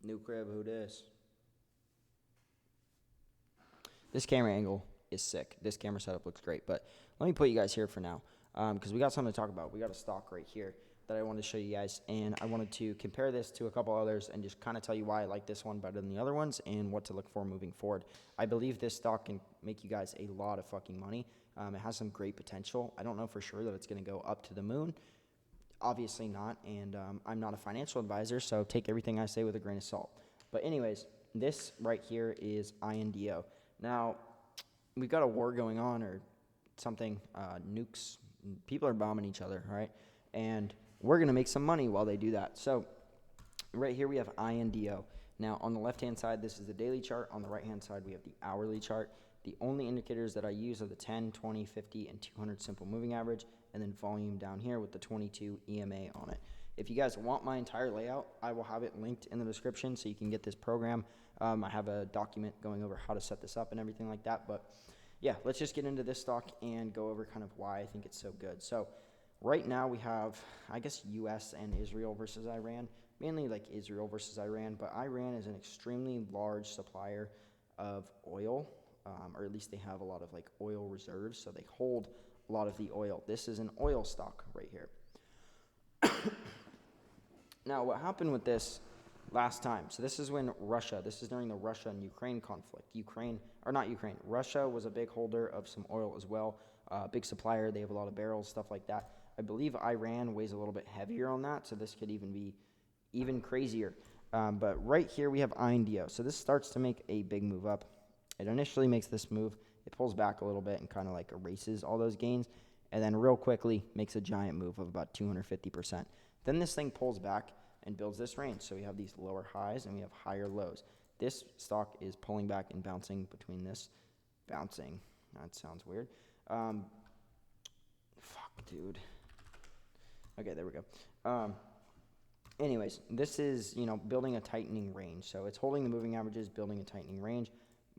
New crib, who this? This camera angle is sick. This camera setup looks great, but let me put you guys here for now because we got something to talk about. We got a stock right here that I wanted to show you guys, and I wanted to compare this to a couple others and just kind of tell you why I like this one better than the other ones and what to look for moving forward. I believe this stock can make you guys a lot of fucking money. It has some great potential. I don't know for sure that it's going to go up to the moon. Obviously not, and I'm not a financial advisor, so take everything I say with a grain of salt. But anyways, this right here is INDO. Now, we've got a war going on or something, nukes, people are bombing each other, right? And we're going to make some money while they do that. So right here we have INDO. Now, on the left-hand side, this is the daily chart. On the right-hand side, we have the hourly chart. The only indicators that I use are the 10, 20, 50, and 200 simple moving average, and then volume down here with the 22 EMA on it. If you guys want my entire layout, I will have it linked in the description so you can get this program. I have a document going over how to set this up and everything like that. But yeah, let's just get into this stock and go over kind of why I think it's so good. So right now we have, I guess, US and Israel versus Iran, mainly like Israel versus Iran, but Iran is an extremely large supplier of oil, or at least they have a lot of like oil reserves, so they hold a lot of the oil. This is an oil stock right here. Now, what happened with this last time? So this is when Russia, this is during the Russia and Ukraine conflict. Russia was a big holder of some oil as well, big supplier. They have a lot of barrels, stuff like that. I believe Iran weighs a little bit heavier on that, so this could even be even crazier. But right here we have INDO. So this starts to make a big move up. It initially makes this move. It pulls back a little bit and kind of like erases all those gains, and then real quickly makes a giant move of about 250%. Then this thing pulls back and builds this range. So we have these lower highs and we have higher lows. This stock is pulling back and bouncing between this. Bouncing. That sounds weird. Fuck, dude. Okay, there we go. Anyways, this is, building a tightening range. So it's holding the moving averages, building a tightening range.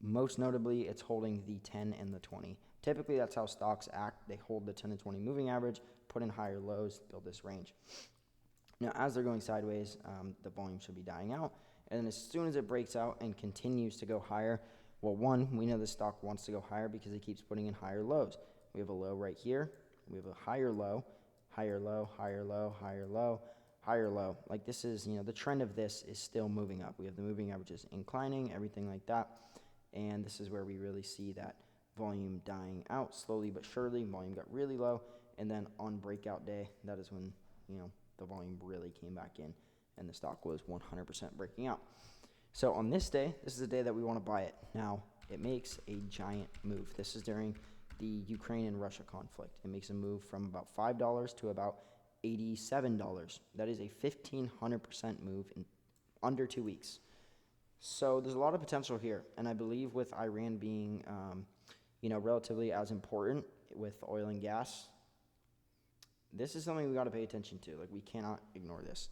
Most notably, it's holding the 10 and the 20. Typically, that's how stocks act. They hold the 10 and 20 moving average, put in higher lows, build this range. Now, as they're going sideways, the volume should be dying out. And then as soon as it breaks out and continues to go higher, well, one, we know the stock wants to go higher because it keeps putting in higher lows. We have a low right here. We have a higher low, higher low, higher low, higher low, higher low. Like this is, the trend of this is still moving up. We have the moving averages inclining, everything like that. And this is where we really see that volume dying out slowly but surely. Volume got really low. And then on breakout day, that is when, the volume really came back in and the stock was 100% breaking out. So on this day, this is the day that we want to buy it. Now, it makes a giant move. This is during the Ukraine and Russia conflict. It makes a move from about $5 to about $87. That is a 1,500% move in under 2 weeks. So there's a lot of potential here. And I believe with Iran being, relatively as important with oil and gas, this is something we got to pay attention to. Like, we cannot ignore this.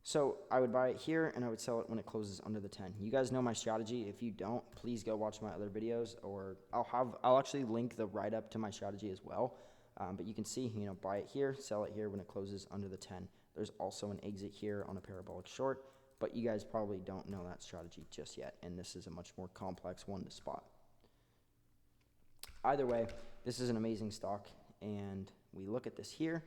So I would buy it here, and I would sell it when it closes under the 10. You guys know my strategy. If you don't, please go watch my other videos, or I'll actually link the write-up to my strategy as well. But you can see, buy it here, sell it here when it closes under the 10. There's also an exit here on a parabolic short, but you guys probably don't know that strategy just yet, and this is a much more complex one to spot. Either way, this is an amazing stock, and we look at this here.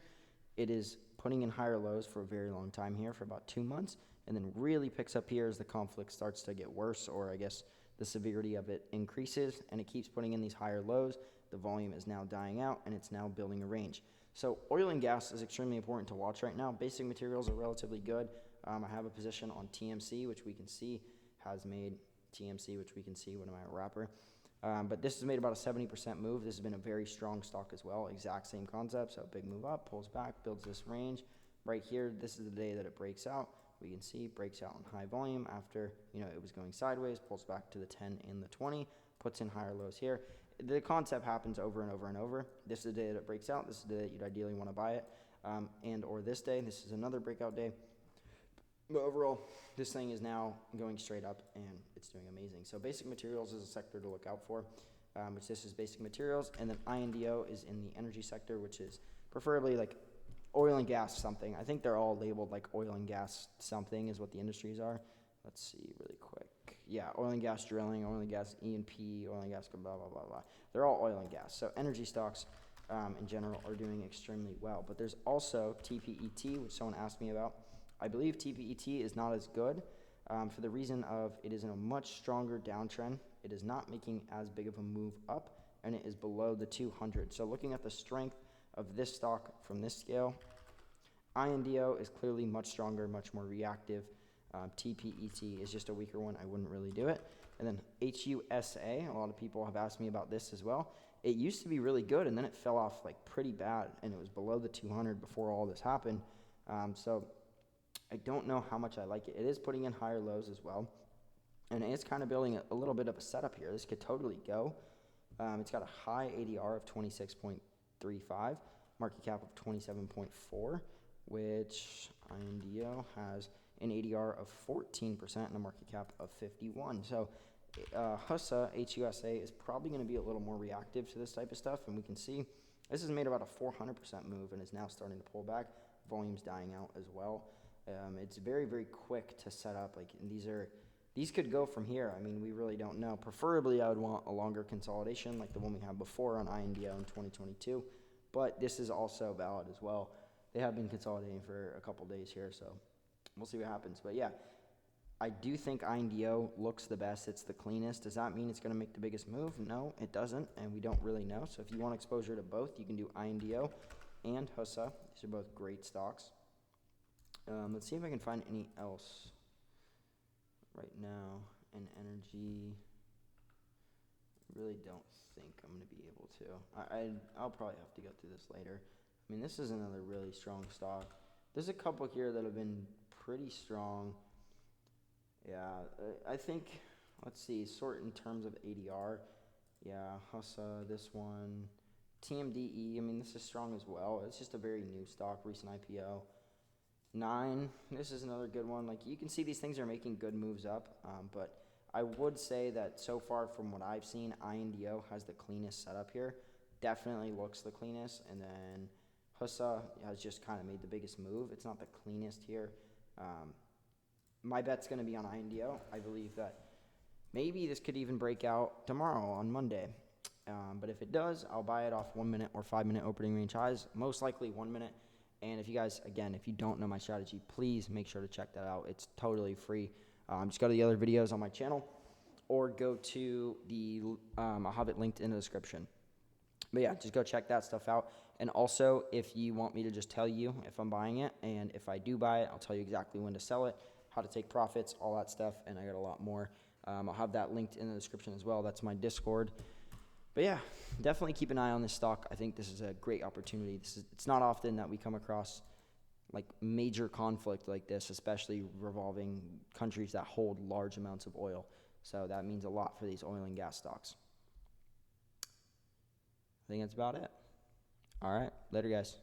It is putting in higher lows for a very long time here, for about 2 months, and then really picks up here as the conflict starts to get worse, or I guess the severity of it increases, and it keeps putting in these higher lows. The volume is now dying out, and it's now building a range. So oil and gas is extremely important to watch right now. Basic materials are relatively good. I have a position on TMC, which we can see has made TMC, which we can see when I'm at wrapper. But this has made about a 70% move. This has been a very strong stock as well. Exact same concept. So big move up, pulls back, builds this range. Right here, this is the day that it breaks out. We can see breaks out on high volume after, it was going sideways, pulls back to the 10 and the 20, puts in higher lows here. The concept happens over and over and over. This is the day that it breaks out. This is the day that you'd ideally want to buy it. And or this day. This is another breakout day. But overall, this thing is now going straight up, and it's doing amazing. So basic materials is a sector to look out for, which this is basic materials. And then INDO is in the energy sector, which is preferably like oil and gas something. I think they're all labeled like oil and gas something is what the industries are. let's see really quick. Yeah, oil and gas drilling, oil and gas E&P, oil and gas blah, blah, blah, blah. They're all oil and gas. So energy stocks in general are doing extremely well. But there's also TPET, which someone asked me about. I believe TPET is not as good for the reason of it is in a much stronger downtrend. It is not making as big of a move up, and it is below the 200. So looking at the strength of this stock from this scale, INDO is clearly much stronger, much more reactive. TPET is just a weaker one. I wouldn't really do it. And then HUSA, a lot of people have asked me about this as well. It used to be really good, and then it fell off like pretty bad, and it was below the 200 before all this happened. So I don't know how much I like it. It is putting in higher lows as well, and it's kind of building a little bit of a setup here. This could totally go. It's got a high ADR of 26.35, market cap of 27.4, which INDO has an ADR of 14% and a market cap of 51. So HUSA, HUSA, is probably going to be a little more reactive to this type of stuff, and we can see this has made about a 400% move and is now starting to pull back. Volume's dying out as well. It's very, very quick to set up. Like these could go from here. I mean, we really don't know. Preferably, I would want a longer consolidation like the one we had before on INDO in 2022, but this is also valid as well. They have been consolidating for a couple days here, so we'll see what happens. But yeah, I do think INDO looks the best. It's the cleanest. Does that mean it's going to make the biggest move? No, it doesn't, and we don't really know. So if you want exposure to both, you can do INDO and HUSA. These are both great stocks. Let's see if I can find any else right now in energy. I really don't think I'm going to be able to. I'll probably have to go through this later. I mean, this is another really strong stock. There's a couple here that have been pretty strong. Yeah, I think, let's see, sort in terms of ADR. Yeah, HUSA, this one. TMDE, I mean, this is strong as well. It's just a very new stock, recent IPO. 9, this is another good one. Like, you can see these things are making good moves up, but I would say that so far from what I've seen, INDO has the cleanest setup here. Definitely looks the cleanest, and then HUSA has just kind of made the biggest move. It's not the cleanest here. My bet's going to be on INDO. I believe that maybe this could even break out tomorrow on Monday. But if it does, I'll buy it off 1 minute or 5 minute opening range highs, most likely 1 minute. And if you guys, again, if you don't know my strategy, please make sure to check that out. It's totally free. Just go to the other videos on my channel or go to the, I'll have it linked in the description. But yeah, just go check that stuff out. And also, if you want me to just tell you if I'm buying it, and if I do buy it, I'll tell you exactly when to sell it, how to take profits, all that stuff, and I got a lot more. I'll have that linked in the description as well. That's my Discord. But yeah, definitely keep an eye on this stock. I think this is a great opportunity. It's not often that we come across like major conflict like this, especially revolving countries that hold large amounts of oil. So that means a lot for these oil and gas stocks. I think that's about it. All right, later guys.